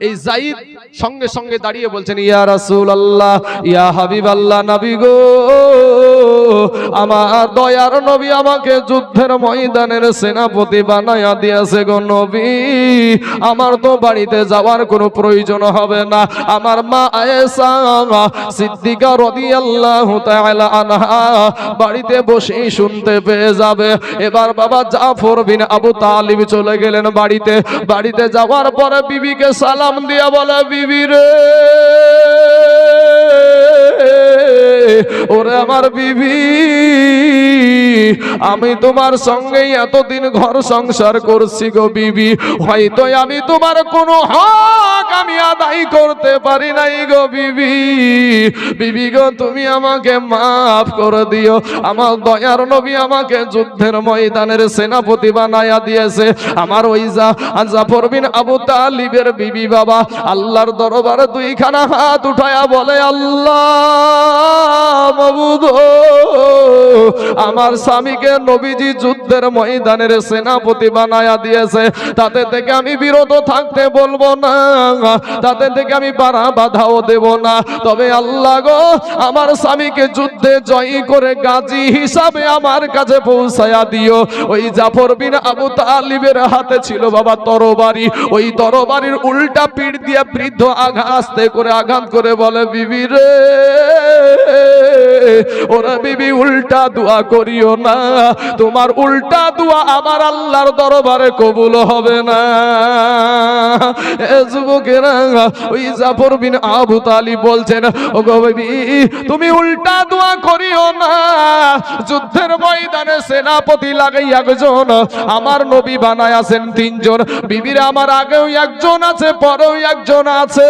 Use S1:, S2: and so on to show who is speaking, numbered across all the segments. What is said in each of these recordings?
S1: এই যায়েদ সঙ্গে সঙ্গে দাঁড়িয়ে বলছেন, ইয়া রাসূলুল্লাহ, ইয়া হাবিবাল্লাহ, নবী গো, আমার দয়ার নবী আমাকে যুদ্ধের ময়দানের সেনাপতি বানায়া দিয়েছে গো নবী। আমার তো বাড়িতে যাওয়ার কোনো প্রয়োজন হবে না। আমার মা আয়েশা সিদ্দিকা রাদিয়াল্লাহু তাআলা আনহা বাড়িতে বসেই শুনতে পেয়ে যাবে। এবার বাবা জাফর বিন আবু তালিব চলে গেলেন বাড়িতে। বাড়িতে যাওয়ার পরে বিবিকে সালাম দিয়া বলে, বিবি রে, ওরে আমার বিবি, আমি তোমার সঙ্গে এতদিন ঘর সংসার করছি গো বিবি, হয়তো আমি তোমার কোনো হক আমি আদায় করতে পারি নাই গো বিবি। বিবি গো, তুমি আমাকে মাফ করে দিও। আমার দয়ার নবী আমাকে যুদ্ধের ময়দানের সেনাপতি বানায়া দিয়েছে। আমার ওই জাফর বিন আবু তালিবের বিবি বাবা আল্লাহর দরবারে দুইখানা হাত উঠায়া বলে, আল্লাহ মাবুদ, আমার স্বামীকে নবীজি যুদ্ধের ময়দানের সেনাপতি বানায়া দিয়েছে, তাতে থেকে আমি বিরত থাকতে বলবো না, তাতে থেকে আমি বাধাও দেব না। তবে আল্লাহ গো, আমার স্বামীকে যুদ্ধে জয়ী করে গাজী হিসাবে আমার কাছে পৌঁছায়া দিও। ওই জাফর বিন আবু তালিবের হাতে ছিল বাবা তরবারি। ওই তরবারির উল্টা পিঠ দিয়ে বৃদ্ধ আস্তে করে আঘাত করে বলে, বিবি রে, ওরা বিবি উল্টা দোয়া করিও না, তোমার উল্টা দোয়া আমার আল্লাহর দরবারে কবুল হবে না। এ যুবকেরা, ওই জাফর বিন আবু তালিব বলছেন, ও গো বিবি, তুমি উল্টা দোয়া করিও না, যুদ্ধের ময়দানে সেনাপতি লাগাই একজন, আমার নবী বানায় আছেন তিনজন, বিবির আমার আগেও একজন আছে, পরেও একজন আছে,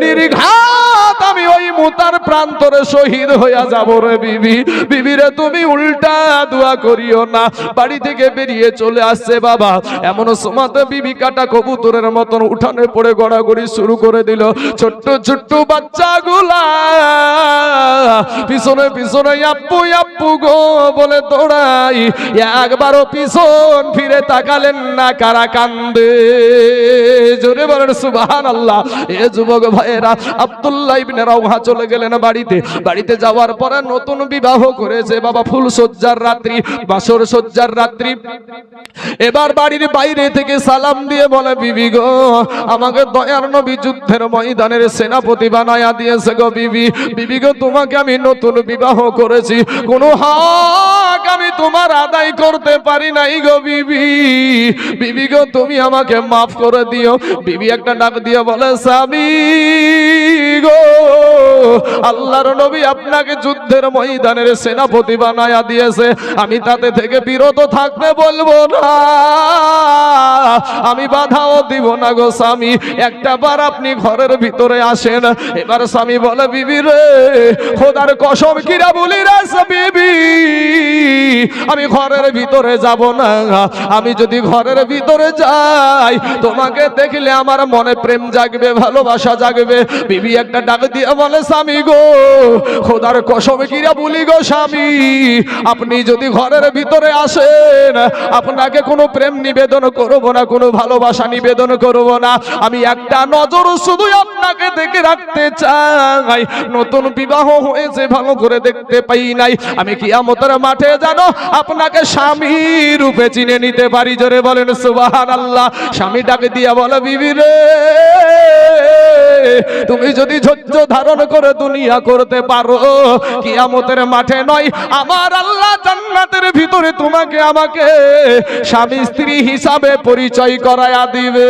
S1: নির্ঘাত আমি ওই মুতার প্রান্তরে শহীদ হইয়া যাব রে বিবি। বিবিরে তুমি উল্টা দোয়া করিও না। বাড়ি থেকে বেরিয়ে চলে আসছে বাবা। এমন সময়তে বিবি কাটা কবুতরের মতন উঠানে পড়ে গড়াগড়ি শুরু করে দিল। ছোট্ট ছোট্ট বাচ্চাগুলা পিছনে পিছনে আপ্পু আপ্পু গো বলে দৌড়াই, একবারও পিছন ফিরে তাকালেন না, কারা কান্দে? জোরে বলেন সুবহানাল্লাহ। এ যুবক ভাইয়েরা, আব্দুল্লাহ ইবনে রাওহা চলে গেলেন বাড়িতে। বাড়িতে যাওয়ার পরে নতুন বিবাহ করেছে বাবা, ফুল সজ্জার রাত্রি, বাসর সজ্জার রাত্রি। এবার বাড়ির বাইরে থেকে সালাম দিয়ে বলে, বিবি গো, আমাকে দয়ার নবী যুদ্ধের ময়দানের সেনাপতি বানায়া দিয়েছে গো বিবি। বিবি গো, তোমাকে আমি নতুন বিবাহ করেছি, কোনো হক আমি তোমার আদায় করতে পারি নাই গো বিবি। বিবি গো, তুমি আমাকে মাফ করে দিও। বিবি একটা ডাক দিয়ে বলে, স্বামী গো, আল্লাহর নবী আপনাকে যুদ্ধের ময়দানের সেনাপতি বানায়া দিয়েছে, আমি তাতে থেকে বিরত থাকতে বলবো না, আমি বাধাও দিব না গো স্বামী। একটা বার আপনি ঘরের ভিতরে আসেন। এবার স্বামী বলে, বিবি রে, খোদার কসম কিরা বলি রে বিবি, আমি ঘরের ভিতরে যাব না। আমি যদি ঘরের ভিতরে যাই, তোমাকে দেখলে আমার মনে প্রেম জাগবে, ভালোবাসা জাগবে। বিবি একটা ডাক দিয়ে বলে, স্বামী গো, খোদার কসম কিরা বলি গো স্বামী, আপনি যদি ঘরের ভিতরে আসেন, আপনাকে কোনো প্রেম নিবেদন করব না, কোনো ভালোবাসা নিবেদন করব না, আমি একটা নজর শুধু আপনাকে দেখে রাখতে চাই। নতুন বিবাহ হয়েছে, ভালো করে দেখতে পাই নাই, আমি কিয়ামতের মাঠে জানো আপনাকে স্বামী রূপে চিনে নিতে পারি। জোরে বলেন সুবহানাল্লাহ। স্বামী ডাকে দিয়া বলে, বিবি রে, তুমি যদি ধৈর্য ধারণ করে দুনিয়া করতে পারো, কিয়ামতের মাঠে নয়, আমার আল্লাহ জান্নাতের ভিতরে তোমাকে আমাকে স্বামী স্ত্রী হিসাবে পরিচয় করায়া দিবে।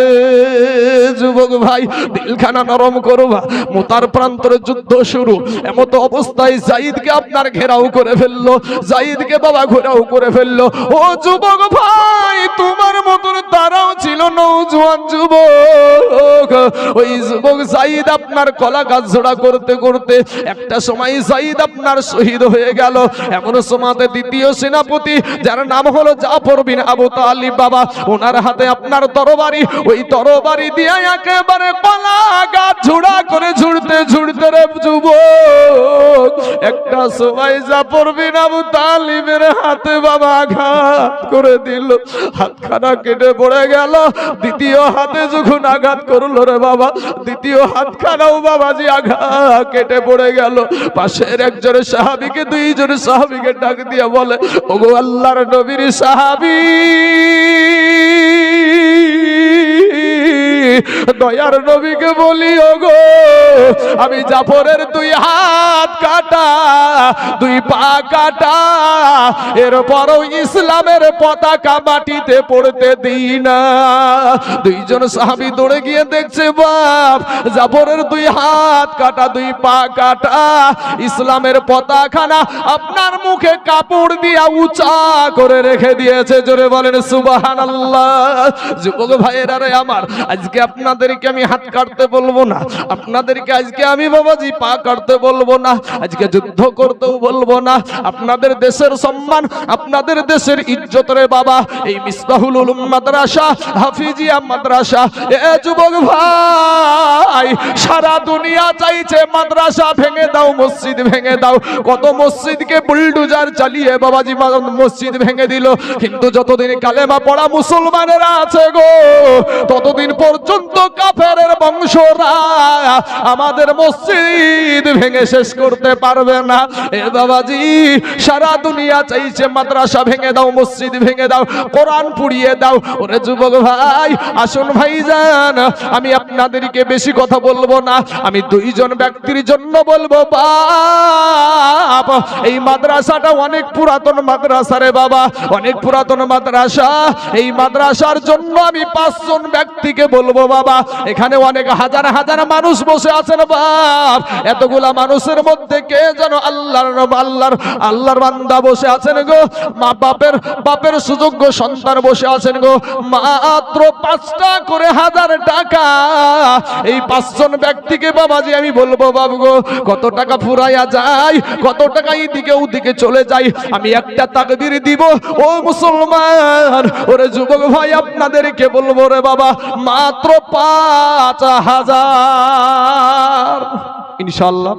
S1: যুবক ভাই, দিলখানা নরম করবা, মুতার প্রান্তরে যুদ্ধ শুরু। এমত অবস্থায় যায়েদকে আপনার ঘেরাও করে ফেললো, যায়েদকে বাবা ঘেরাও করে ফেললো। ও যুবক ভাই, তোমার মতন তারাও ছিল নওজোয়ান যুবক। ওই যুবক যায়েদ আপনার কলা গাছ ঝোড়া করতে করতে একটা সময় যায়েদ আপনার শহীদ হয়ে গেল। এমন সময়তে দ্বিতীয় সেনাপতি, যার নাম হলো জাফর বিন আবু তালিব বাবা, ওনার হাতে আপনার তরবারি। ওই তরবারি দিয়ে একেবারে কলা গাছ ঝোড়া করে ঝুড়তে ঝুড়তে রে যুবক, একটা সময় জাফর বিন আবু তালিব নবীর হাতে বাবা আঘাত করে দিল, হাতখানা কেটে পড়ে গেল। দ্বিতীয় হাতে যখন আঘাত করলো রে বাবা, দ্বিতীয় হাতখানাও বাবাজি আঘাত কেটে পড়ে গেল। পাশের একজন সাহাবীকে, দুইজন সাহাবীকে ডাক দিয়ে বলে, ওগো আল্লাহর নবীর সাহাবী, দয়ার নবীকে বলি, ওগো আমি জাফরের দুই হাত কাটা, দুই পা কাটা, এরপরও ইসলামের পতাকা মাটিতে পড়তে দিই না। দুইজন সাহাবী দৌড়ে গিয়ে দেখছে, বাপ জাফরের দুই হাত কাটা, দুই পা কাটা, ইসলামের পতাকানা আপনার মুখে কাপড় দিয়া উঁচা করে রেখে দিয়েছে। জোরে বলেন সুবহানাল্লাহ। যুবক ভাইয়েরা রে আমার, আজকে আপনাদেরকে আমি হাত কাটতে বলবো না, আপনাদেরকে আজকে আমি বাবাজি পা কাটতে বলবো না, আজকে যুদ্ধ করতেও বলবো না। আপনাদের দেশের সম্মান, আপনাদের দেশের ইজ্জত রে বাবা, এই মিসবাহুল উলুম মাদ্রাসা, হাফিজিয়া মাদ্রাসা, এ যুবক ভাই সারা দুনিয়া চাইছে মাদ্রাসা ভেঙে দাও, মসজিদ ভেঙে দাও। কত মসজিদকে বুলডোজার চালিয়ে বাবাজি মসজিদ ভেঙে দিল, কিন্তু যতদিন কালেমা পড়া মুসলমানেরা আছে গো, ততদিন পর্যন্ত কাফেরের বংশরা আমাদের মসজিদ ভেঙে শেষ করতে পারবে না। এ বাবাজি সারা দুনিয়া চাইছে মাদ্রাসা ভেঙে দাও, মসজিদ ভেঙে দাও, কোরআন পুড়িয়ে দাও। ওরে যুবক ভাই, আসুন ভাইজান, আমি আপনাদেরকে বেশি কথা বলবো না, আমি দুইজন ব্যক্তির জন্য বলবো। বাপ, এই মাদ্রাসাটা অনেক পুরাতন মাদ্রাসা রে বাবা, অনেক পুরাতন মাদ্রাসা। এই মাদ্রাসার জন্য আমি 5 জন ব্যক্তিকে বলবো বাবা, এখানে অনেক হাজার হাজার মানুষ বসে আছেন বাপ, এতগুলা মানুষের মধ্যে কে যেন আল্লাহর বান্দা বসে আছেন গো, মা বাপের সুযোগ্য সন্তান বসে আছেন গো, মাত্র 5টা করে 1000 টাকা। এই 5 জন ব্যক্তিকে বাবাজি আমি বলবো, বাবু গো কত টাকা ফুরাইয়া যায়, কত টাকা এইদিকে ওদিকে চলে যায়, আমি একটা তাকবীর দিব ও মুসলমান। ওরে যুবক ভাই, আপনাদেরকে বলবো রে বাবা, মাত্র 5000 ইনশাআল্লাহ।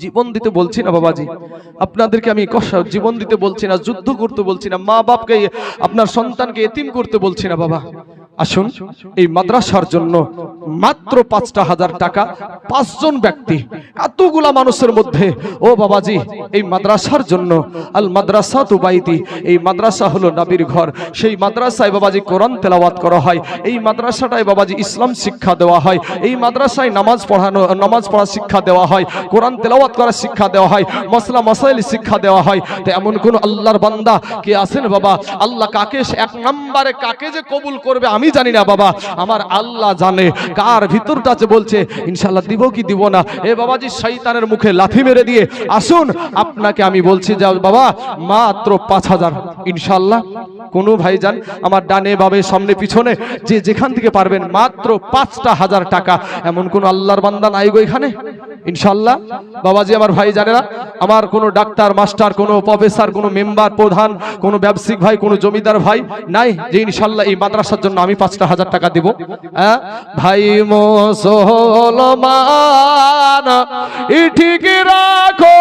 S1: জীবন দিতে বলছি না বাবাজি, আপনাদেরকে আমি জীবন দিতে বলছি না, যুদ্ধ করতে বলছি না, মা বাপকে আপনার সন্তানকে এতিম করতে বলছি না বাবা। আসুন এই মাদ্রাসার জন্য মাত্র 5000 টাকা, 5 জন ব্যক্তি, এতগুলা মানুষের মধ্যে ও বাবাজি এই মাদ্রাসার জন্য। আল মাদ্রাসাতু বাইতি, এই মাদ্রাসা হলো নবীর ঘর। সেই মাদ্রাসায় বাবাজি কোরআন তেলাওয়াত করা হয়, এই মাদ্রাসাটায় বাবাজি ইসলাম শিক্ষা দেওয়া হয়, এই মাদ্রাসায় নামাজ পড়া শিক্ষা দেওয়া হয়, কোরআন তেলাওয়াত করার শিক্ষা দেওয়া হয়, মসলা মাসাইল শিক্ষা দেওয়া হয়। তো এমন কোন আল্লাহর বান্দা কে আছেন বাবা, আল্লাহ কাকে এক নম্বরে কাকে যে কবুল করবে আমি জানি না বাবা, আমার আল্লাহ জানে কার ভিতরটা যে বলছে ইনশাআল্লাহ দিব কি দিব না। এ বাবাজি শয়তানের মুখে লাথি মেরে দিয়ে আসুন, আপনাকে আমি বলছি যে বাবা মাত্র 5000 ইনশাআল্লাহ। কোন ভাইজান আমার ডানে বামে সামনে পিছনে যে যেখান থেকে পারবেন মাত্র 5000 টাকা। এমন কোন আল্লাহর বান্দা নাই গো এখানে ইনশাআল্লাহ। বাবাজি আমার ভাই জানেরা, আমার কোনো ডাক্তার মাস্টার, কোনো প্রফেসর, কোনো মেম্বার প্রধান, কোনো ব্যবসায়িক ভাই, কোনো জমিদার ভাই নাই যে ইনশাআল্লাহ এই মাদ্রাসার জন্য আমি 5000 টাকা দিব। ভাই মুসলমান ঠিক রাখো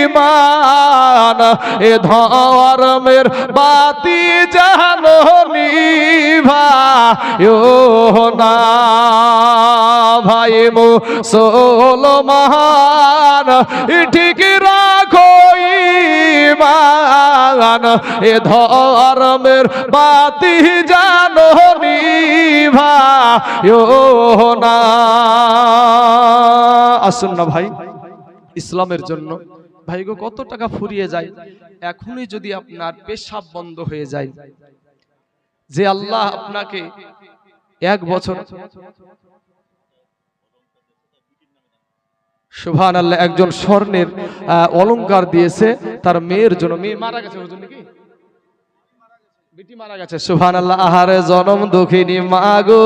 S1: ঈমান, এ ধর্মের বাতি জানো নিভায়ো না। ভাই মুসলমান ঠিক রাখো ঈমান, এ ধর্মের বাতি জানো নিভায়ো না। আসুন না ভাই ইসলামের জন্য। ভাই গো কত টাকা ফুরিয়ে যায়, এখনই যদি আপনার পেশাব বন্ধ হয়ে যায়, যে আল্লাহ আপনাকে 1 বছর সুবহানাল্লাহ একজন স্বর্ণের অলংকার দিয়েছে তার মেয়ের জন্য, মেয়ে মারা গেছে ওর জন্য কি বিটি মারা গেছে, সুবহানাল্লাহ। আহারে জনম দুঃখিনী মা গো,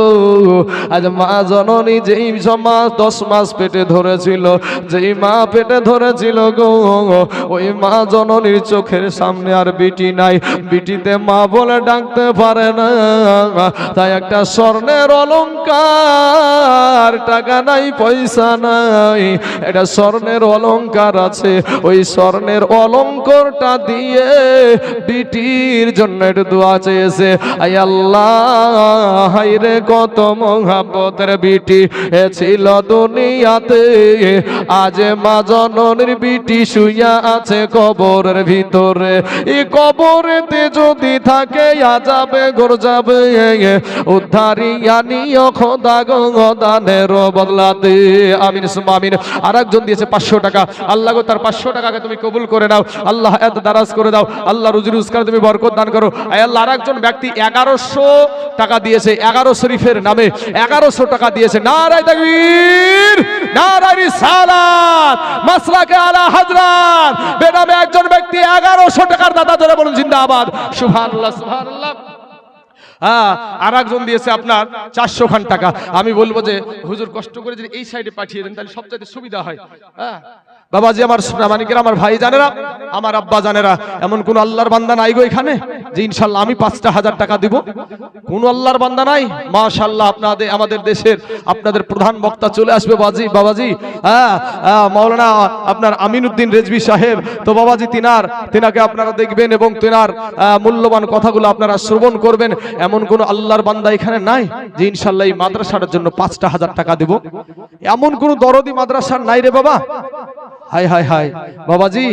S1: আজ মা জননী যেই মাস 10 মাস পেটে ধরেছিল, যেই মা পেটে ধরেছিল গো, ওই মা জননীর চোখের সামনে আর বিটি নাই, বিটিতে মা বলে ডাকতে পারে না, তাই একটা স্বর্ণের অলংকার, টাকা নাই পয়সা নাই, এটা স্বর্ণের অলংকার আছে, ওই স্বর্ণের অলংকারটা দিয়ে বিটির জন্য একটু দোয়া চেয়েছে। আই আল্লাহ, হায়রে কত মহাব্বতের বিটি ছিল দুনিয়াতে, আজ মা জননীর বিটি শুইয়া আছে কবরের ভিতরে, এই কবরেতে যদি থাকে আযাবে গরযাবে, উদ্ধারিয়া নিও খোদা গো দানের বদলাতে। আমিন সুম্মা আমিন। আরেকজন দিয়েছে 500 টাকা, আল্লাহ গো তার 500 টাকাকে তুমি কবুল করে নাও, আল্লাহ এত দারাজ করে দাও, আল্লাহ রুজি রোজগার তুমি বরকত দান করো। আয় আল্লাহ। আরেকজন ব্যক্তি 1100 টাকা দিয়েছে, 11 শরীফের নামে 1100 টাকা দিয়েছে। নারায়ে তাকবীর, নারায়ে রিসালাত, মাসলাকে আলা হযরত বেনামে একজন ব্যক্তি 1100 টাকার দাতা, ধরে বলুন জিন্দাবাদ, সুবহানাল্লাহ সুবহানাল্লাহ। আর একজন দিয়েছে আপনার 400 খান টাকা। আমি বলবো যে হুজুর কষ্ট করে যদি এই সাইডে পাঠিয়ে দেন তাহলে সবচেয়ে সুবিধা হয়। বাবাজি, আমার সোনামানিকেরা, আমার ভাই জানেরা, আমার আব্বা জানেরা, এমন কোন আল্লাহর বান্দা নাই গো এখানে যে ইনশাআল্লাহ আমি 5,000 টাকা দিব? কোন আল্লাহর বান্দা নাই? মাশাআল্লাহ, আপনাদের আমাদের দেশের আপনাদের প্রধান বক্তা চলে আসবে বাবাজি, মাওলানা আপনার আমিনউদ্দিন রেজভী সাহেব। তো বাবাজি তিনাকে আপনারা দেখবেন এবং তিনার মূল্যবান কথাগুলো আপনারা শ্রবণ করবেন। এমন কোন আল্লাহর বান্দা এখানে নাই যে ইনশাআল্লাহ এই মাদ্রাসার জন্য 5,000 টাকা দিব? এমন কোন দরদি মাদ্রাসার নাই রে বাবা। হাই হাই হাই বাবাজি,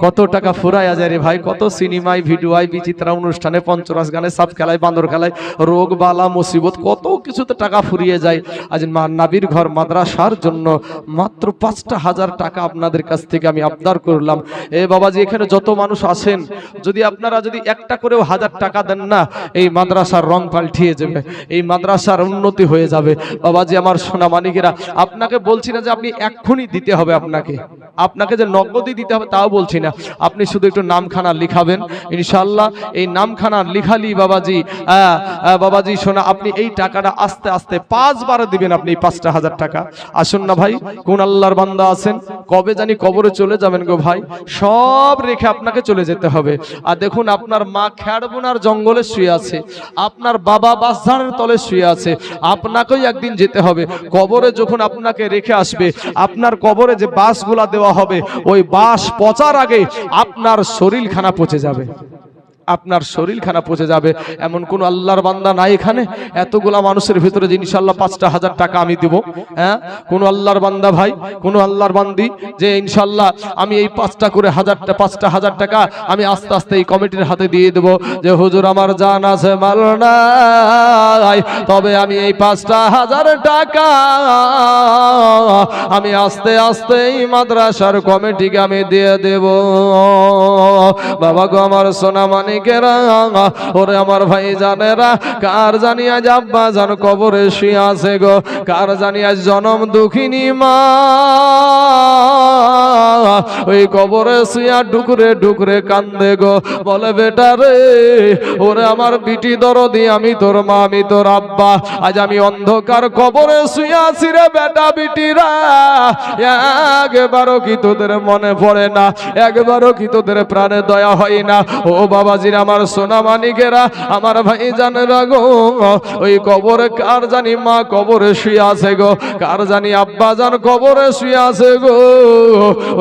S1: কত টাকা ফুরায়া যায় রে ভাই, কত সিনেমায় ভিডিওয় বিচিত্রা অনুষ্ঠানে পঞ্চরাস গানে সাপ খেলায় বান্দর খেলায় রোগ বালা মুসিবত কত কিছুতে টাকা ফুরিয়ে যায়। আজ নাবির ঘর মাদ্রাসার জন্য মাত্র 5,000 টাকা আপনাদের কাছ থেকে আমি আবদার করলাম। এ বাবাজি, এখানে যত মানুষ আছেন, যদি আপনারা যদি একটা করেও 1000 টাকা দেন না, এই মাদ্রাসার রং পাল্টিয়ে যাবে, এই মাদ্রাসার উন্নতি হয়ে যাবে। বাবাজি, আমার সোনা মানিকেরা, আপনাকে বলছি না যে আপনি এক্ষুনি দিতে হবে, আপনাকে যে নগদই দিতে হবে তাও বলছি না, আপনি শুধু একটু নামখানা লিখাবেন ইনশাআল্লাহ। এই নামখানা লিখালি বাবাজি শোনা, আপনি এই টাকাটা আস্তে আস্তে 5 বার দিবেন আপনি 5,000 টাকা। আসুন না ভাই, কোন আল্লাহর বান্দা আছেন কবে জানি কবরে চলে যাবেন গো ভাই, সব রেখে আপনাকে চলে যেতে হবে। আর দেখুন, আপনার মা খেড়বোনার জঙ্গলে শুয়ে আছে, আপনার বাবা বাসঝাড়ের তলে শুয়ে আছে, আপনাকেই একদিন যেতে হবে। কবরে যখন আপনাকে রেখে আসবে, আপনার কবরে যে বাসগুলা দেওয়া হবে, ওই বাস পচার আগে আপনার শরীরখানা পচে যাবে, আপনার শরীরখানা পচে যাবে। এমন কোন আল্লাহর বান্দা নাই এখানে এতগুলা মানুষের ভিতরে যে ইনশাআল্লাহ 5,000 টাকা আমি দিব? হ্যাঁ, কোন আল্লাহর বান্দা ভাই, কোন আল্লাহর বান্দি যে ইনশাআল্লাহ আমি এই 5,000 টাকা আমি আস্তে আস্তে এই কমিটির হাতে দিয়ে দেব, যে হুজুর আমার জান আছে মাল নাই, তবে আমি এই 5,000 টাকা আমি আস্তে আস্তে এই মাদ্রাসার কমিটিকে আমি দিয়ে দেব। বাবা গো, আমার সোনা মানিকেরা, ওরে আমার ভাই জানেরা, কার জানি আজ আব্বা জান কবরে শুয়ে আছে গো, কার জানি আজ জনম দুঃখিনী মা ওই কবরে শুয়া ডুকরে ডুকরে কান্দে গো, বলে বেটা রে, ওরে আমার বিটি দরদি, আমি তোর মা, আমি তোর আব্বা, আজ আমি অন্ধকার কবরে শুয়ে আছি রে বেটা বিটিরা, একবারও কি তোদের মনে পড়ে না? একবারও কি তোদের প্রাণে দয়া হয় না? ও বাবাজিরা, আমার সোনা মানিকেরা, আমার ভাই জানেরা গো, ওই কবরে কার জানি মা কবরে শুয়ে আছে গো, কার জানি আব্বা জান কবরে শুয়ে আছে গো,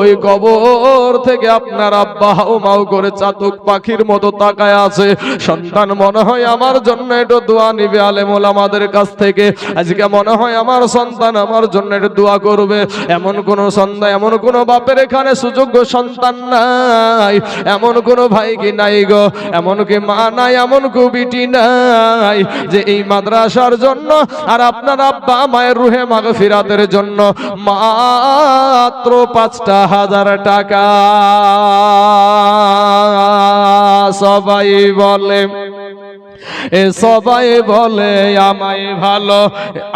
S1: ওই কবর থেকে আপনার আব্বা হাউ মাউ করে চাতক পাখির মতো তাকায় আছে। সন্তান মনে হয় আমার জন্য একটু দোয়া নিবে আলেম ওলামাদের কাছ থেকে, আজকে মনে হয় আমার সন্তান আমার জন্য একটু দোয়া করবে। এমন কোন সন্তান, এমন কোন বাপের এখানে সুযোগ্য সন্তান নাই, এমন কোন ভাই কি নাই গো, এমন কি মা নাই, এমন কো বিটি নাই যে এই মাদ্রাসার জন্য আর আপনার আব্বা মায়ের রুহে মাগফিরাতের জন্য মাত্র 5,000 টাকা। সবাই বলে এ সবাই বলে আমায় ভালো।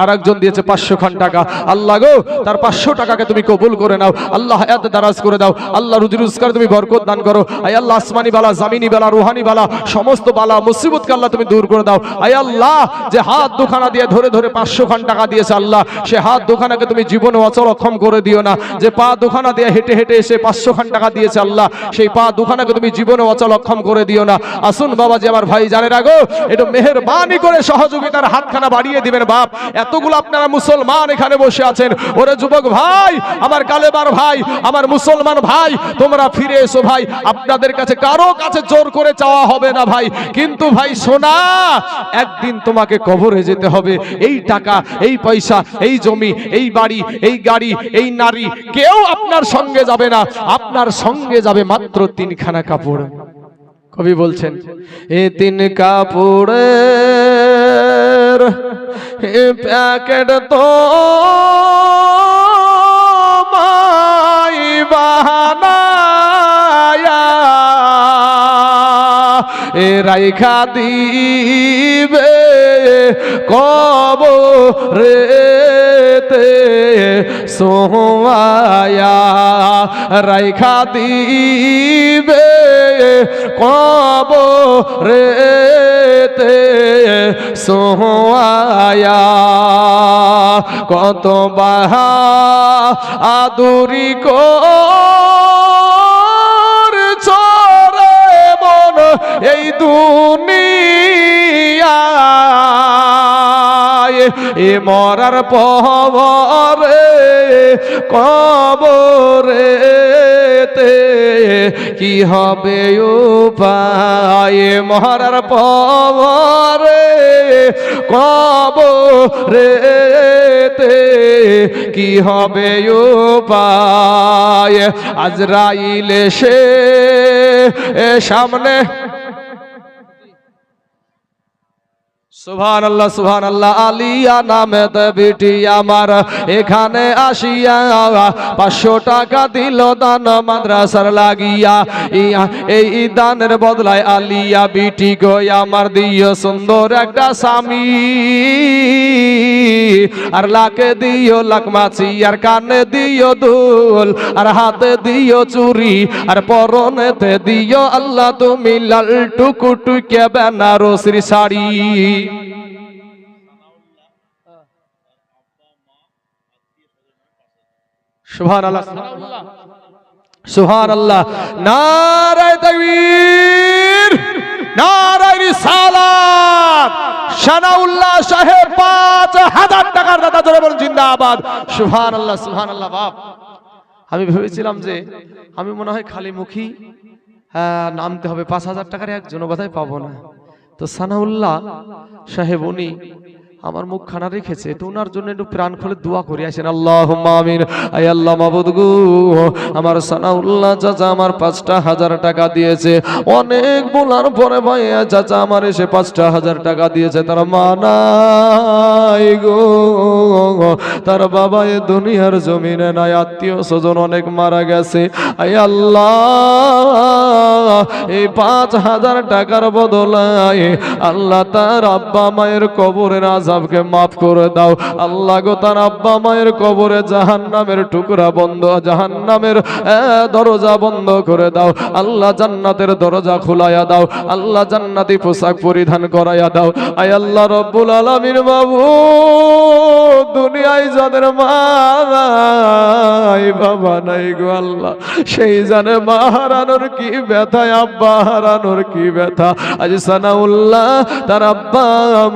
S1: আরেকজন দিয়েছে 500 খান টাকা। আল্লাহ গো, তার 500 টাকাকে তুমি কবুল করে নাও। আল্লাহ হায়াত দারাজ করে দাও। আল্লাহ রুজি রোজগার তুমি বরকত দান করো। আয় আল্লাহ, আসমানি বালা, জামিনি বালা, রুহানি বালা, সমস্ত বালা মুসিবতকে আল্লাহ তুমি দূর করে দাও। আয় আল্লাহ, যে হাত দুখানা দিয়ে ধরে ধরে 500 খান টাকা দিয়েছে আল্লাহ, সে হাত দুখানাকে তুমি জীবনে অচল অক্ষম করে দিও না। যে পা দুখানা দিয়ে হেঁটে হেঁটে এসে 500 খান টাকা দিয়েছে আল্লাহ, সেই পা দুখানাকে তুমি জীবনে অচল অক্ষম করে দিও না। আসুন বাবাজি আমার ভাই জানে রাখো, একটু মেহেরবানি করে সহযোগিতার হাতখানা বাড়িয়ে দিবেন বাপ। এতগুলো আপনারা মুসলমান এখানে বসে আছেন। ওরে যুবক ভাই, আমার কালেবার ভাই, আমার মুসলমান ভাই, তোমরা ফিরে এসো ভাই। আপনাদের কাছে কারো কাছে জোর করে চাওয়া হবে না ভাই। কিন্তু ভাই সোনা, একদিন তোমাকে কবরে যেতে হবে। এই টাকা, এই পয়সা, এই জমি, এই বাড়ি, এই গাড়ি, এই নারী, কেউ আপনার সঙ্গে যাবে না। আপনার সঙ্গে যাবে মাত্র 3 খানা কাপড়। কবি বলছেন, এ 3 কাপড়ের প্যাকেট তো মাই বাহানায়া এ রাইখা দিবে কবরেতে সোয়া রাইখা দিবে কবরেতে সোয়া কত বাহাদুরি করছো রে মন এই দুনিয়ায়, এ মরার পরে কবরেতে কি হবে উপায়, মরার পরে কবরেতে কি হবে উপায়। আজরাইল এসে সামনে, সুবহানাল্লাহ সুবহানাল্লাহ। আলিয়া নামে বিটি আমার এখানে আসিয়া 500 টাকা দিল দান মাদ্রাসার লাগিয়া। এই দানের বদলায় আলিয়া বিটি গো আমার দিও সুন্দর একটা স্বামী, আর লাকে দিও লাখ মাছি, আর কানে দিও দুল, আর হাতে দিও চুরি, আর পরনেতে দিও আল্লাহ তুমি লাল টুকুটুকে বেনারসির শাড়ি। সুবহানাল্লাহ সুবহানাল্লাহ। নারায়ে তাকবীর, নারায়ে রিসালাত। সানাউল্লাহ সাহেব 5000 টাকার দাতা, জোরে বলুন জিন্দাবাদ। সুবহানাল্লাহ সুবহানাল্লাহ। বাপ, আমি ভেবেছিলাম যে আমি মনে হয় খালি মুখী নামতে হবে, 5000 টাকার একজনও বোধহয় পাবো না। তো সানাউল্লাহ সাহেব উনি আমার মুখখানা রেখেছে, তো ওনার জন্য একটু প্রাণ খুলে দোয়া করে আসেন। আল্লাহুম্মা আমিন। আয় আল্লাহ মাবুদ গো, আমার সানাউল্লাহ চাচা আমার 5000 টাকা দিয়েছে। অনেক বলার পরে ভাই চাচা আমার এসে 5000 টাকা দিয়েছে। তার মা নাই গো, তার বাবা এ দুনিয়ার জমিনে নাই, আত্মীয় স্বজন অনেক মারা গেছে। আয় আল্লাহ, এই 5000 টাকার বদলায় আল্লাহ তার আব্বা মায়ের কবরের আযাবকে মাফ করে দাও। আল্লাহ গো, তার আব্বা মায়ের কবরে জাহান্নামের টুকরা বন্ধ, জাহান্নামের দরজা বন্ধ করে দাও। আল্লাহ জান্নাতের দরজা খুলাইয়া দাও। আল্লাহ জান্নাতি পোশাক পরিধান করাইয়া দাও। আয় আল্লাহ রব্বুল আলামিন বাবু, দুনিয়ায় যাদের মা নাই বাবা নাই গো আল্লাহ, সেই জানে মা হারানোর কি ব্যথা, আব্বা হারানোর কি ব্যথা। আজ সানাউল্লাহ তার আব্বা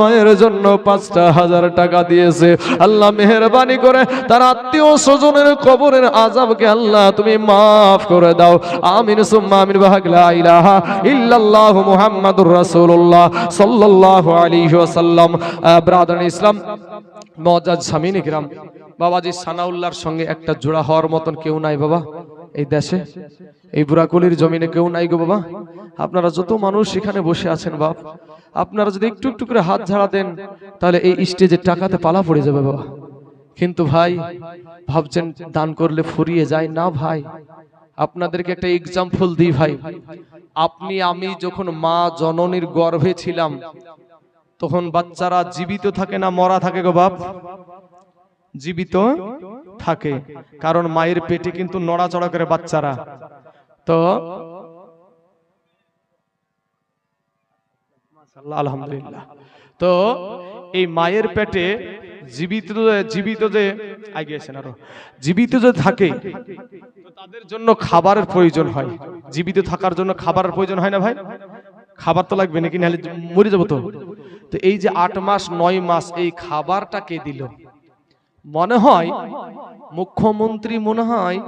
S1: মায়ের জন্য 5000 টাকা দিয়েছে। আল্লাহ মেহেরবানি করে তার আত্মীয় স্বজনের কবরের আযাবকে আল্লাহ তুমি মাফ করে দাও। আমিন সুম্মা আমিন। লা ইলাহা ইল্লাল্লাহু মুহাম্মাদুর রাসূলুল্লাহ সাল্লাল্লাহু আলাইহি ওয়াসাল্লাম। ব্রাদার ইসলাম, মুআজ্জাজ সামিন ইকরাম, বাবাজি সানাউল্লাহর সঙ্গে একটা জোড়া হওয়ার মতন কেউ নাই বাবা এই দেশে, এই বুড়াকুলির জমিনে কেউ নাই গো বাবা। আপনারা যত মানুষ এখানে বসে আছেন বাপ, আপনারা যদি একটু একটু করে হাত ঝাড়া দেন তাহলে এই স্টেজের টাকাতে পালা পড়ে যাবে বাবা। কিন্তু ভাই ভাবছেন দান করলে ফুরিয়ে যায় না ভাই। আপনাদেরকে একটা এক্সাম্পল দিই ভাই। আপনি আমি যখন মা জননীর গর্ভে ছিলাম তখন বাচ্চারা জীবিত থাকে না মরা থাকে গো বাপ? জীবিত থাকে, কারণ মায়ের পেটে কিন্তু নড়াচড়া করে বাচ্চারা। তো আলহামদুলিল্লাহ, তো এই মায়ের পেটে জীবিত যে থাকে তাদের জন্য খাবারের প্রয়োজন হয়। জীবিত থাকার জন্য খাবারের প্রয়োজন হয় না ভাই? খাবার তো লাগবে নাকি, নাহলে মরে যাবো। তো এই যে 8 মাস 9 মাস এই খাবারটা কে দিল? মনে হয় মুখ্যমন্ত্রী মনে হয়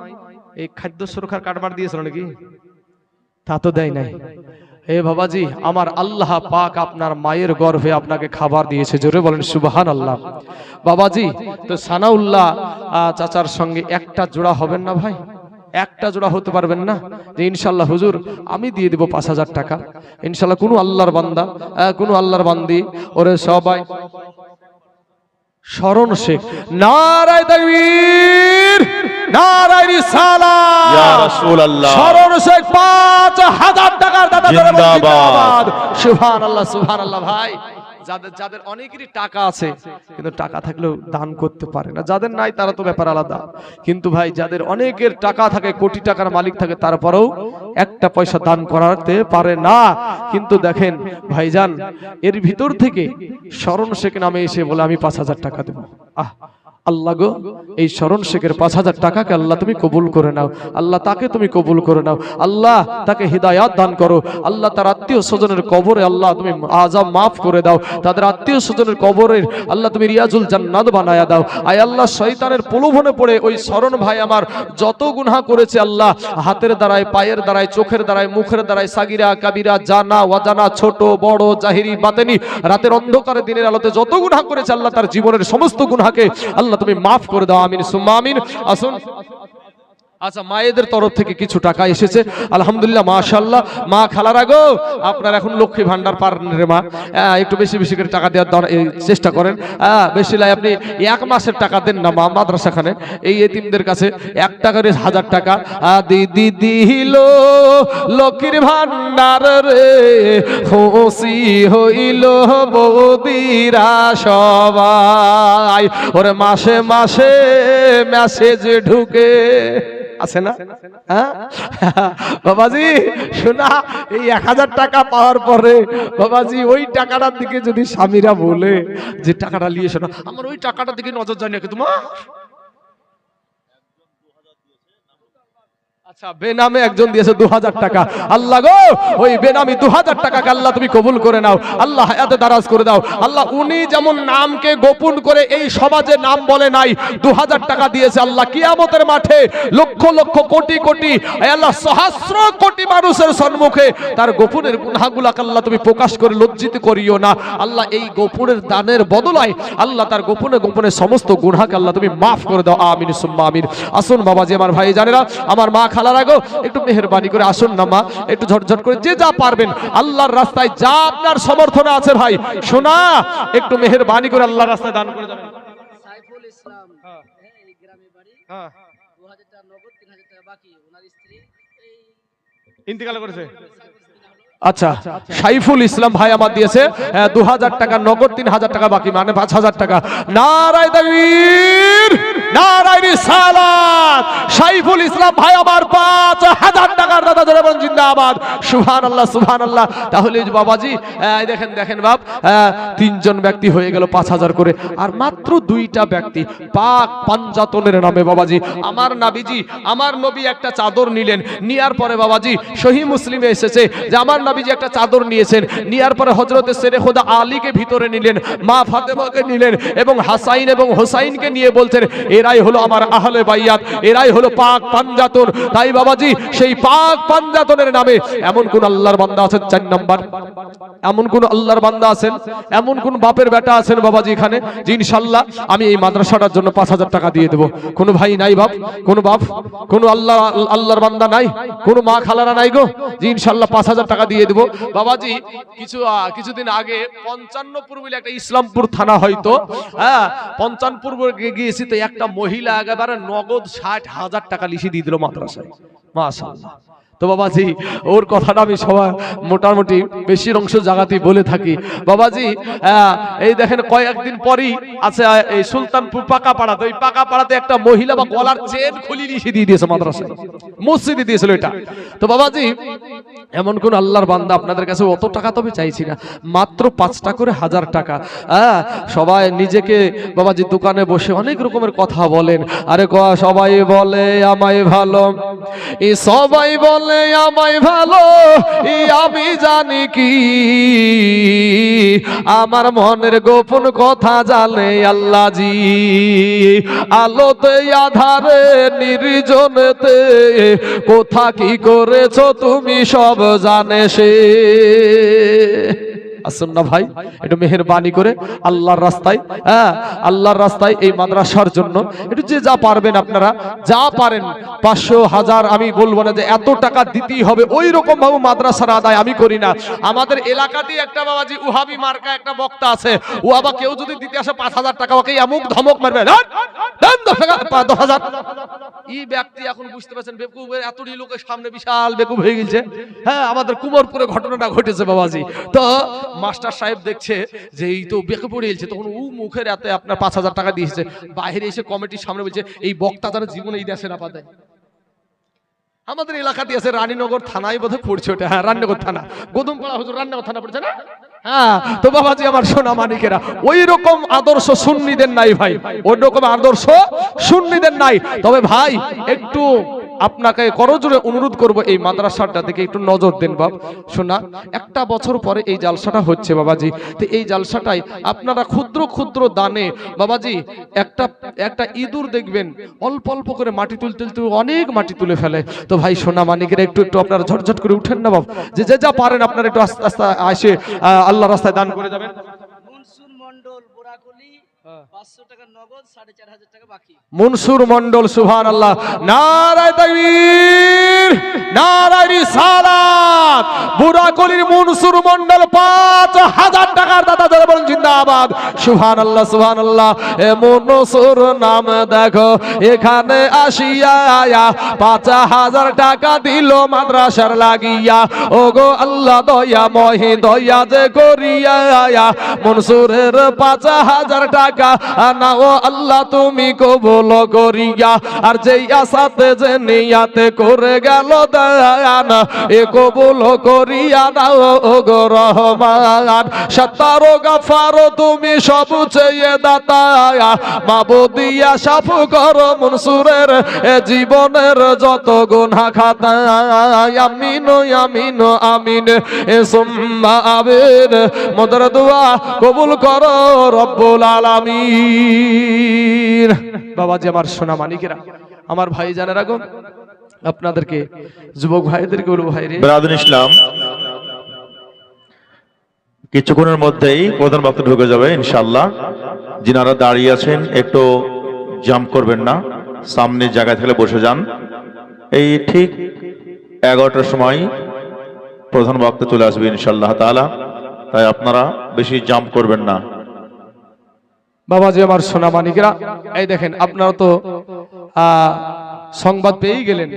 S1: এই খাদ্য সুরক্ষার কার্ড দিয়েছিল নাকি? তা তো দেয় নাই। হে বাবাজি, আমার আল্লাহ পাক আপনার মায়ের গর্ভে আপনাকে খাবার দিয়েছে, জোরে বলেন সুবহানাল্লাহ। বাবাজি, তো সানাউল্লাহ চাচার সঙ্গে একটা জোড়া হবেন না ভাই? একটা জোড়া হতে পারবেন না? যে ইনশাল্লাহ হুজুর আমি দিয়ে দেব 5000 টাকা ইনশাল্লাহ। কোন আল্লাহর বান্দা, কোন আল্লাহর বান্দি, ওরে সবাই শরণ শেখ, নারায়ে তাকবীর, নারায়ে রিসালাত, ইয়া রাসূলুল্লাহ। শরণ শেখ 5000 টাকার দাতা, জিন্দাবাদ, সুবহানাল্লাহ, সুবহানাল্লাহ। ভাই, যাদের অনেকেরই টাকা আছে কিন্তু টাকা থাকলেও দান করতে পারে না, যাদের নাই তারা তো ব্যাপার আলাদা। কিন্তু ভাই, যাদের অনেকের টাকা থাকে, কোটি টাকার মালিক থাকে, তারপরেও একটা পয়সা দান করাতে পারে না। কিন্তু দেখেন ভাইজান, এর ভিতর থেকে শরণ শেখ নামে এসে বলে আমি 5000 টাকা দেব। আল্লাহ গো, এই শরণ শেখের 5000 টাকাকে আল্লাহ তুমি কবুল করে নাও। আল্লাহ তাকে তুমি কবুল করে নাও। আল্লাহ তাকে হিদায়াত দান করো। আল্লাহ তার আত্মীয় স্বজনের কবরে আল্লাহ তুমি আযাব মাফ করে দাও। তাদের আত্মীয় স্বজনের কবরের আল্লাহ তুমি রিয়াজুল জান্নাত বানায়া দাও। আয় আল্লাহ, শয়তানের প্রলোভনে পড়ে ওই শরণ ভাই আমার যত গুনাহ করেছে আল্লাহ, হাতের দ্বারায়, পায়ের দ্বারায়, চোখের দ্বারায়, মুখের দ্বারায়, সাগিরা কাবিরা, জানা ওয়াজানা, ছোট বড়, জাহিরি বাতেনি, রাতের অন্ধকারে দিনের আলোতে যত গুনাহ করেছে আল্লাহ, তার জীবনের সমস্ত গুনাহকে আল্লাহ তুমি মাফ করে দাও। আমিন সুম্মা আমিন। আসুন, আচ্ছা, মায়েদের তরফ থেকে কিছু টাকা এসেছে, আলহামদুলিল্লাহ, মাশাআল্লাহ। মা খালারা গো, আপনার এখন লক্ষ্মী ভান্ডার পারেন রে মা, একটু বেশি বেশি করে টাকা দেওয়ার চেষ্টা করেন। বেশি লাই আপনি 1 মাসের টাকা দেন না মা মাদ্রাসাখানে, এই এতিমদের কাছে 1 টাকার 1000 টাকা দিদি দিল লক্ষ্মীর ভান্ডার রে, খুশি হইল বৌদিরা সবাই, ওরে মাসে মাসে মেসেজ ঢুকে আছে না? বাবাজি শোনা, এই 1000 টাকা পাওয়ার পরে বাবাজি ওই টাকাটার দিকে যদি স্বামীরা বলে যে টাকাটা নিয়ে শোনা, আমার ওই টাকাটার দিকে নজর যায় নাকি তোমার? আচ্ছা, বেনামে একজন দিয়েছে 2000 টাকা। আল্লাহ গো, ওই বেনামি 2000 টাকাকে আল্লাহ তুমি কবুল করে নাও। আল্লাহ হায়াতে দারাজ করে দাও। আল্লাহ, উনি যেমন নামকে গোপন করে এই সমাজে নাম বলে নাই, 2000 টাকা দিয়েছে। আল্লাহ, কিয়ামতের মাঠে লক্ষ লক্ষ কোটি কোটি, আল্লাহ সহস্র কোটি মানুষের সম্মুখে তার গোপনের গুনাহগুলোকে আল্লাহ তুমি প্রকাশ করে লজ্জিত করিও না। আল্লাহ, এই গোপনের দানের বদলায় আল্লাহ তার গোপনে গোপনে সমস্ত গুনাহকে আল্লাহ তুমি মাফ করে দাও। আমিন সুম্মা আমিন। আসুন বাবাজি, আমার ভাই জানেরা, আমার মা খালারা গো, একটু মেহেরবানি করে আসুন না মা, একটু ঝটঝট করে যে যা পারবেন আল্লাহর রাস্তায় যা আপনার সমর্থনে আছে ভাই, শোনা একটু মেহেরবানি করে আল্লাহর রাস্তায় দান করে যাবেন।
S2: সাইফুল ইসলাম, এই গ্রামে বাড়ি, 2000 টাকা নগদ, 3000 টাকা বাকি। ওনার স্ত্রী এই
S1: ইন্তেকাল করেছে। আচ্ছা, সাইফুল ইসলাম ভাই আমার দিয়েছে 2000 টাকা নগদ, 3000 টাকা বাকি, মানে 5000 টাকা। নারায়ে তাকবীর, নারায়ে রিসালাত। সাইফুল ইসলাম ভাই আমার 5000 টাকার দাদা, জোরে বলেন জিন্দাবাদ, সুবহানাল্লাহ, সুবহানাল্লাহ। তাহলে বাবাজি দেখেন দেখেন বাপ, 3 জন ব্যক্তি হয়ে গেল 5000 করে, আর মাত্র 2টা ব্যক্তি পাক পাঞ্জাতনের নামে বাবাজি আমার নাবিজি, আমার নবী একটা চাদর নিলেন। নেয়ার পরে বাবাজি সহিহ মুসলিমে এসেছে যে আমার নবীজি একটা চাদর নিয়েছেন, নেয়ার পরে হযরতে শেরে খোদা আলীকে ভিতরে নিলেন, মা ফাতেমাকে নিলেন এবং হাসাইন এবং হোসাইনকে নিয়ে বলছেন এরাই হলো আমার আহলে বাইয়াত, এরাই হলো পাক পাঞ্জাতন। তাই বাবাজি সেই পাক পাঞ্জাতনের নামে এমন কোন আল্লাহর বান্দা আছেন? 4 নাম্বার, এমন কোন আল্লাহর বান্দা আছেন, এমন কোন বাপের বেটা আছেন বাবাজি এখানে যে ইনশাআল্লাহ আমি এই মাদ্রাসাটার জন্য 5000 টাকা দিয়ে দেব? কোন ভাই নাই বাপ? কোন বাপ, কোন আল্লাহর বান্দা নাই? কোন মা খালারা নাই গো যে ইনশাআল্লাহ 5000 টাকা দিয়ে দেব? বাবাজি কিছুদিন আগে 55পুর বলে একটা ইসলামপুর থানা, হয়তো 55পুর গিয়েছি, তো একটা মহিলা একেবারে নগদ 60,000 টাকা লিখে দিয়ে দিল মাদ্রাসায়, মাশাআল্লাহ। তো বাবাজি ওর কথাটা আমি সবাই মোটামুটি বেশির অংশ জায়গাতেই বলে থাকি। বাবাজি এই দেখেন কয়েকদিন পরই আছে এই সুলতানপুর পাকাপাড়া, তো এই পাকাপাড়াতে একটা মহিলা বা গলার চেন খুলি নিয়ে দিয়ে দিয়েছে মাদ্রাসায়, মসজিদে দিয়েছিল এটা। তো বাবাজি এমন কোন আল্লাহর বান্দা আপনাদের কাছে অত টাকা তবে চাইছি না, মাত্র 5টা করে 1000 টাকা। সবাই নিজেকে বাবাজি দোকানে বসে অনেক রকমের কথা বলেন, আরে সবাই বলে আমায় ভালো, সবাই বলে আমায় ভালো, আমি জানি কি আমার মনের গোপন কথা জানে আল্লাহ জি। আলোতে আধারে নির্জনেতে কোথা কি করেছো তুমি সব জানে সে। আসুন না ভাই একটু মেহেরবানি করে আল্লাহর রাস্তায়, আল্লাহর রাস্তায় এই মাদ্রাসার জন্য একটু যে যা পারবেন আপনারা, যা পারেন 500 1000, আমি বলবো না যে এত টাকা দিতেই হবে, ওই রকম ভাবে মাদ্রাসার আদায় আমি করি না। আমাদের এলাকাতেই একটা বাবাজি উহাবি মার্কা একটা বক্তা আছে, ও আবার কেউ যদি দিতে আসে 5000 টাকা ওকে আমুক ধমক মারবে, দেন 10,000। এই ব্যক্তি এখন বুঝতে পারছেন বেকুব, এতটি লোকের সামনে বিশাল বেকুব হয়ে গেছে। আমাদের কুমোরপুরে ঘটনাটা ঘটেছে বাবাজি। তো মাস্টার সাহেব দেখছে যে এই তো বেঁকে পড়ে গেছে, তখন ও মুখের এতে আপনার 5000 টাকা দিয়েছে, বাইরে এসে কমিটির সামনে বলছে এই বক্তা যেন জীবনে এই দেশে না পায়। আমাদের এলাকাতে আছে রানীনগর থানায় বোধহয় পড়ছে ওটা, রানীনগর থানা, গোদমপাড়া হুজুর রানীনগর থানা পড়ছে না। তো বাবাজি আমার সোনা মানিকেরা, ওই রকম আদর্শ সুন্নিদের নাই ভাই, ওই রকম আদর্শ সুন্নিদের নাই। তবে ভাই একটু আপনাকে করজোরে অনুরোধ করব এই মাদ্রাসাটা দিকে একটু নজর দেন বাপ শোনা। একটা বছর পরে এই জালসাটা হচ্ছে বাবাজি, তো এই জালসাটাই আপনারা ক্ষুদ্র ক্ষুদ্র দানে বাবাজি একটা ইঁদুর দেখবেন অল্প অল্প করে মাটি তুলতে অনেক মাটি তুলে ফেলে। তো ভাই সোনা মানিকেরা একটু একটু আপনারা ঝটঝট করে উঠেন না বাপ, যে যে যা পারেন আপনারা একটু আস্তে আস্তে আসে আল্লাহ রাস্তায় দান করে যাবেন।
S2: মনসুর মন্ডল বোরাকলি 500 টাকা নগদ, 4500 টাকা বাকি।
S1: মনসুর মন্ডল সুবহানাল্লাহ, নারায়ে তাকবীর, নারায়ে রিসালাত। বুড়াকলির মনসুর মন্ডল 5000 টাকার দাতা, যারা বলেন জিন্দাবাদ। সুবহানাল্লাহ সুবহানাল্লাহ। এ মনসুর নাম দেখো এখানে আসিয়া 5000 টাকা দিল মাদ্রাসার লাগিয়া। ওগো আল্লাহ দয়া মহি দয়া যে করিয়া মনসুরের 5000 টাকা নাও আল্লাহ তুমি কবুল করিয়া। আর যেই আসাতে যে নিয়াতে করে গেল দান, এ কবুল করিয়া নাও ওগো রহমান। সত্তার গাফার তুমি সব চেয়ে দাতা, মাবুদিয়া সাফ করো মনসুরের জীবনের যত গুনাহ খাতা। আমিন আমিন আমিন এ সুম্মা আমিন। মোদের দোয়া কবুল করো রব্বুল আলামিন। বাবাজি আমার সোনা মানিকেরা, আমার ভাই জানেরা গো, আপনাদেরকে যুবক ভাইদেরকে বলবো ভাইরে
S3: ব্রাদার ইসলাম কিছুক্ষণের মধ্যেই প্রধান বক্তা ঢুকে যাবে ইনশাআল্লাহ। যিনারা দাঁড়িয়ে আছেন একটু জাম্প করবেন না, সামনে জায়গা থেকে বসে যান। এই ঠিক 11টার সময় প্রধান বক্তা চলে আসবে ইনশাআল্লাহ তাআলা, তাই আপনারা বেশি জাম্প করবেন না।
S1: বাবাজি আমার সোনা মানিকেরা, এই দেখেন আপনারা তো সংবাদ পেয়েই গেলেন।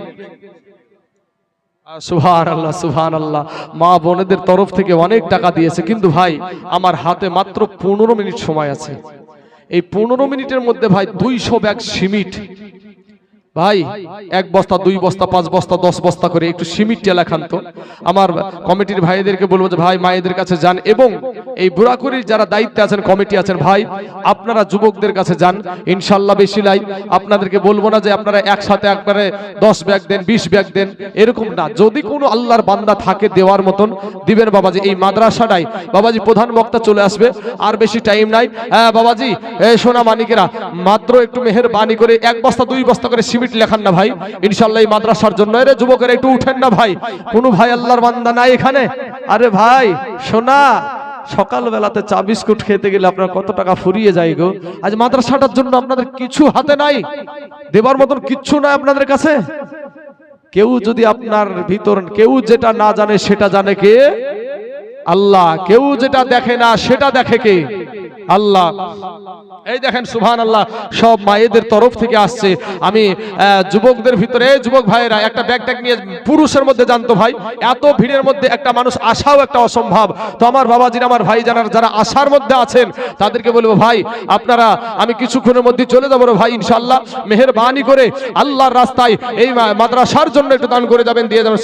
S1: সুবহানাল্লাহ সুবহানাল্লাহ। মা বোনেদের তরফ থেকে অনেক টাকা দিয়েছে, কিন্তু ভাই আমার হাতে মাত্র 15 মিনিট সময় আছে। এই 15 মিনিটের মধ্যে ভাই 200 ব্যাগ সিমেন্ট, ভাই 1 বস্তা 2 বস্তা 5 বস্তা 10 বস্তা করে একটু সিমেন্ট লেখান তো। আমার কমিটির ভাইদেরকে বলবো যে ভাই মায়েদের কাছে যান, এবং এই বুড়াকুড়ির যারা দায়িত্বে আছেন কমিটি আছেন ভাই আপনারা যুবকদের কাছে যান ইনশাআল্লাহ। বেশি লাই আপনাদেরকে বলবো না যে আপনারা একসাথে একবারে 10 ব্যাগ দেন 20 ব্যাগ দেন, এরকম না। যদি কোনো আল্লাহর বান্দা থাকে দেওয়ার মতন দিবেন বাবাজি। এই মাদ্রাসাটাই বাবাজি প্রধান বক্তা চলে আসবে, আর বেশি টাইম নাই। বাবাজি এই সোনা মানিকেরা মাত্র একটু মেহেরবানি করে 1 বস্তা 2 বস্তা করে সিমেন্ট লেখান না ভাই ইনশাআল্লাহ এই মাদ্রাসার জন্য। এর যুবকেরা একটু উঠেন না ভাই, কোন ভাই আল্লাহর বান্দা নাই এখানে? আরে ভাই শোনা, সকাল বেলাতে চা বিস্কুট খেতে গেলে আপনার কত টাকা ফুরিয়ে যায় গো। আজ মাদ্রাসাটার জন্য আপনাদের কিছু হাতে নাই, দেবার মতন কিচ্ছু নাই আপনাদের কাছে। কেউ যদি আপনার ভিতর, কেউ যেটা না জানে সেটা জানে কে? আল্লাহ। কেউ যেটা দেখে না সেটা দেখে কে? আল্লাহ। এই দেখেন সুবহানাল্লাহ, সব মায়েদের তরফ থেকে আসছে। আমি যুবকদের ভিতরে, যুবক ভাইয়েরা একটা ব্যাগ ট্যাগ নিয়ে পুরুষের মধ্যে জানতো ভাই, এত ভিড়ের মধ্যে একটা মানুষ আসাও একটা অসম্ভব। তো আমার বাবাজিরা, আমার ভাই জানার যারা আশার মধ্যে আছেন তাদেরকে বলবো ভাই আপনারা, আমি কিছুক্ষণের মধ্যে চলে যাবো ভাই ইনশাআল্লাহ, মেহেরবানি করে আল্লাহর রাস্তায় এই মাদ্রাসার জন্য একটু দান করে যাবেন, দিয়ে যাবেন।